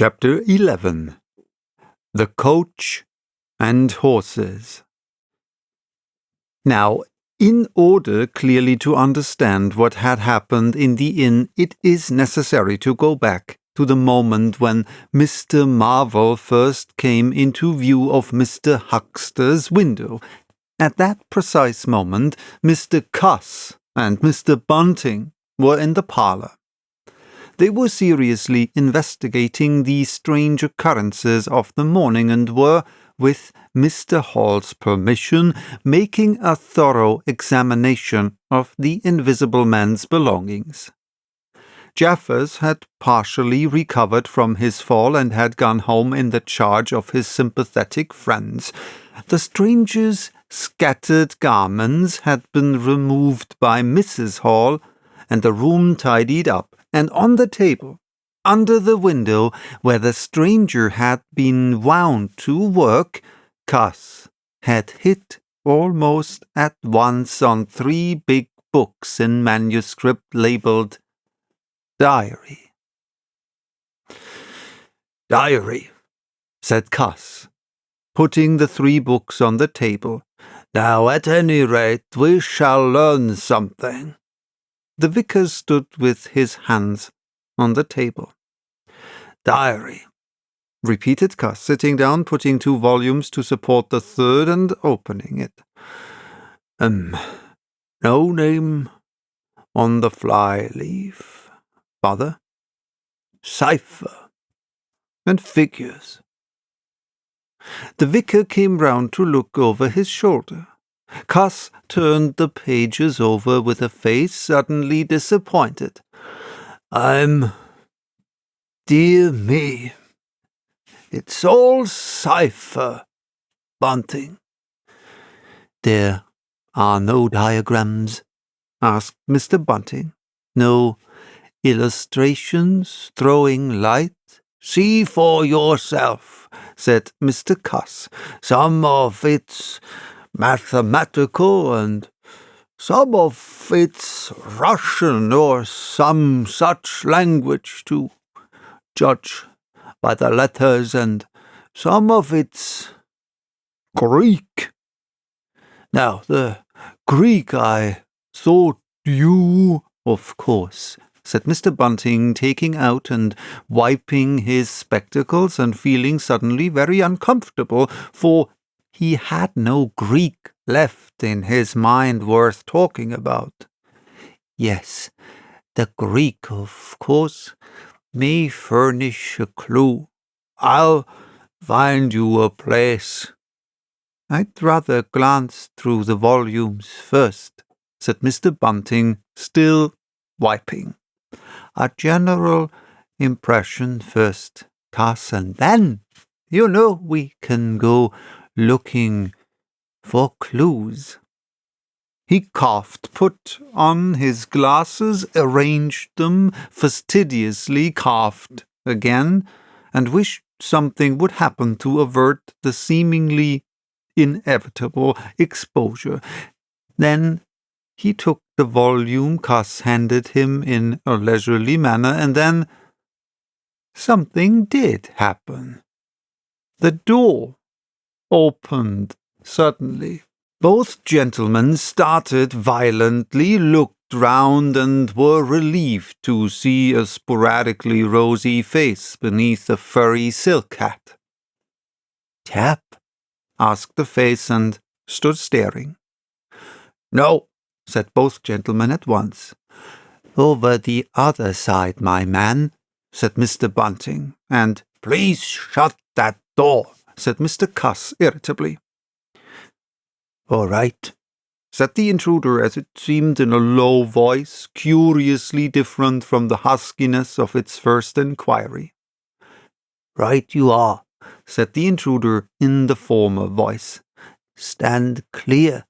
Chapter 11. The Coach and Horses. Now, in order clearly to understand what had happened in the inn, it is necessary to go back to the moment when Mr. Marvel first came into view of Mr. Huckster's window. At that precise moment, Mr. Cuss and Mr. Bunting were in the parlour. They were seriously investigating the strange occurrences of the morning and were, with Mr. Hall's permission, making a thorough examination of the invisible man's belongings. Jaffers had partially recovered from his fall and had gone home in the charge of his sympathetic friends. The stranger's scattered garments had been removed by Mrs. Hall, and the room tidied up, and on the table, under the window where the stranger had been wound to work, Cuss had hit almost at once on 3 big books in manuscript labelled Diary. "Diary," said Cuss, putting the 3 books on the table. "Now, at any rate, we shall learn something." The vicar stood with his hands on the table. "Diary," repeated Cuss, sitting down, putting 2 volumes to support the 3rd, and opening it. No name on the fly-leaf. Father? Cipher. And figures." The vicar came round to look over his shoulder. Cuss turned the pages over with a face suddenly disappointed. Dear me, it's all cipher, Bunting." "There are no diagrams?" asked Mr. Bunting. "No illustrations throwing light?" "See for yourself," said Mr. Cuss. "Some of it's mathematical, and some of it's Russian or some such language, to judge by the letters, and some of it's Greek. Now, the Greek, I thought you—" "Of course," said Mr. Bunting, taking out and wiping his spectacles and feeling suddenly very uncomfortable, for he had no Greek left in his mind worth talking about. "Yes, the Greek, of course, may furnish a clue. I'll find you a place." "I'd rather glance through the volumes first," said Mr. Bunting, still wiping. "A general impression first, Cuss, and then, we can go looking for clues." He coughed, put on his glasses, arranged them fastidiously, coughed again, and wished something would happen to avert the seemingly inevitable exposure. Then he took the volume Cuss handed him in a leisurely manner, and then something did happen. The door opened suddenly. Both gentlemen started violently, looked round, and were relieved to see a sporadically rosy face beneath a furry silk hat. "Tap?" asked the face, and stood staring. "No," said both gentlemen at once. "Over the other side, my man," said Mr. Bunting, and "Please shut that door," said Mr. Cuss irritably. "All right," said the intruder, as it seemed in a low voice, curiously different from the huskiness of its first inquiry. "Right you are," said the intruder in the former voice. "Stand clear,"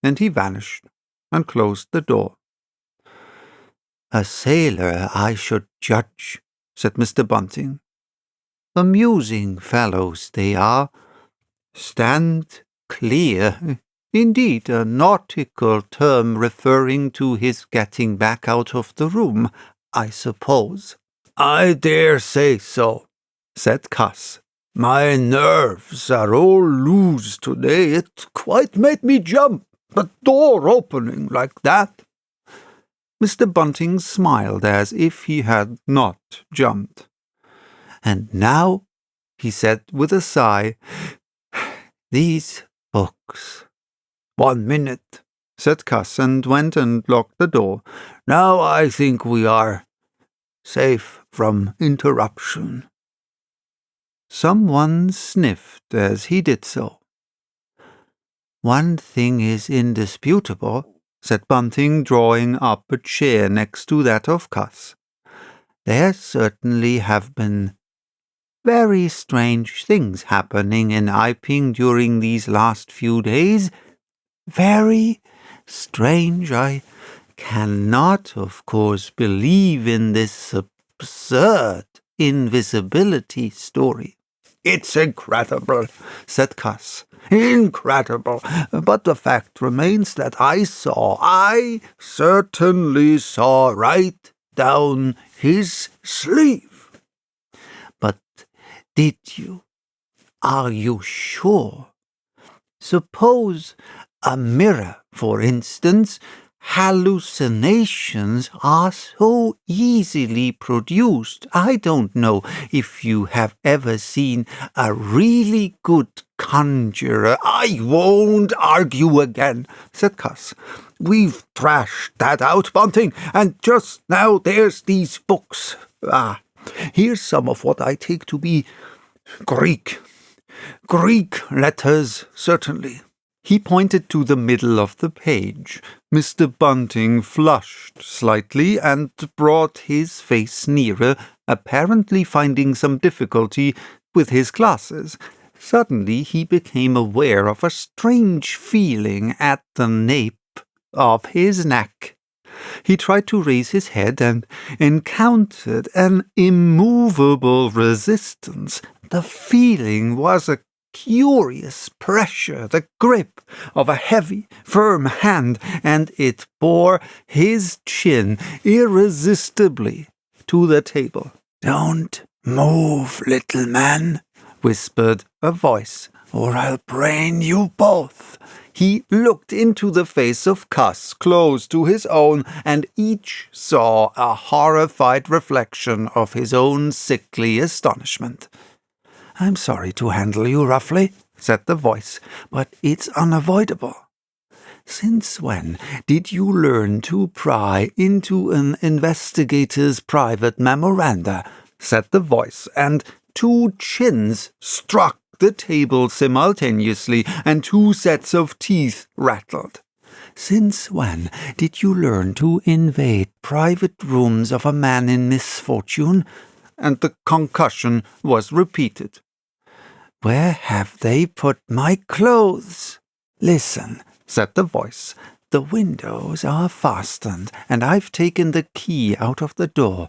and he vanished and closed the door. "A sailor, I should judge," said Mr. Bunting. "Amusing fellows they are. Stand clear. Indeed, a nautical term referring to his getting back out of the room, I suppose." "I dare say so," said Cuss. "My nerves are all loose today. It quite made me jump, the door opening like that." Mr. Bunting smiled as if he had not jumped. "And now," he said with a sigh, "these books." "1 minute," said Cuss, and went and locked the door. "Now I think we are safe from interruption." Someone sniffed as he did so. "One thing is indisputable," said Bunting, drawing up a chair next to that of Cuss. "There certainly have been very strange things happening in Iping during these last few days. Very strange. I cannot, of course, believe in this absurd invisibility story." "It's incredible," said Cuss. "Incredible. But the fact remains that I certainly saw right down his sleeve." "But did you? Are you sure? Suppose a mirror, for instance. Hallucinations are so easily produced. I don't know if you have ever seen a really good conjurer." "I won't argue again," said Cuss. "We've thrashed that out, Bunting, and just now there's these books. Here's some of what I take to be Greek letters, certainly." He pointed to the middle of the page. Mr. Bunting flushed slightly and brought his face nearer, apparently finding some difficulty with his glasses. Suddenly he became aware of a strange feeling at the nape of his neck. He tried to raise his head and encountered an immovable resistance. The feeling was a curious pressure, the grip of a heavy, firm hand, and it bore his chin irresistibly to the table. "Don't move, little man," whispered a voice, "or I'll brain you both." He looked into the face of Cuss close to his own, and each saw a horrified reflection of his own sickly astonishment. "I'm sorry to handle you roughly," said the voice, "but it's unavoidable. Since when did you learn to pry into an investigator's private memoranda?" said the voice, and 2 chins struck the table simultaneously, and 2 sets of teeth rattled. "Since when did you learn to invade private rooms of a man in misfortune?" And the concussion was repeated. "Where have they put my clothes?" "Listen," said the voice. "The windows are fastened, and I've taken the key out of the door.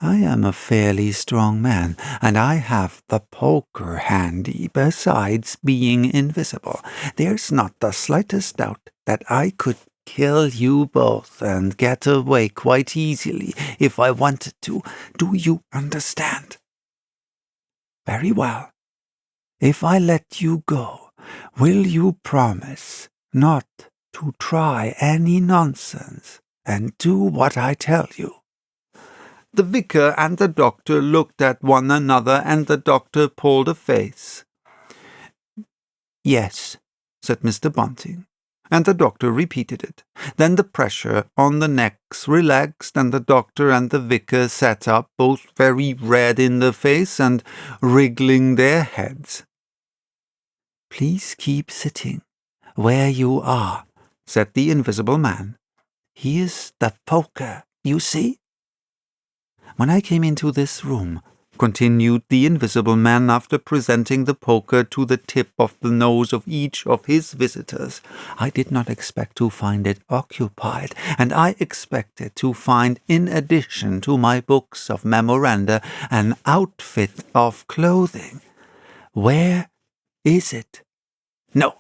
I am a fairly strong man, and I have the poker handy besides being invisible. There's not the slightest doubt that I could kill you both and get away quite easily if I wanted to. Do you understand?" "Very well. If I let you go, will you promise not to try any nonsense and do what I tell you?" The vicar and the doctor looked at one another, and the doctor pulled a face. "Yes," said Mr. Bunting, and the doctor repeated it. Then the pressure on the necks relaxed, and the doctor and the vicar sat up, both very red in the face and wriggling their heads. "Please keep sitting where you are," said the invisible man. "Here's the poker, you see?" "When I came into this room," continued the invisible man after presenting the poker to the tip of the nose of each of his visitors, "I did not expect to find it occupied, and I expected to find, in addition to my books of memoranda, an outfit of clothing. Where is it? No,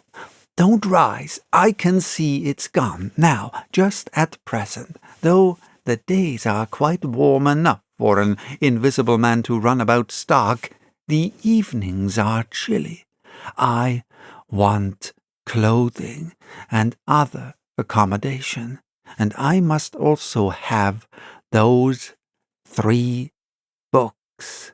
don't rise. I can see it's gone now, just at present, though the days are quite warm enough for an invisible man to run about stark. The evenings are chilly. I want clothing and other accommodation, and I must also have those 3 books.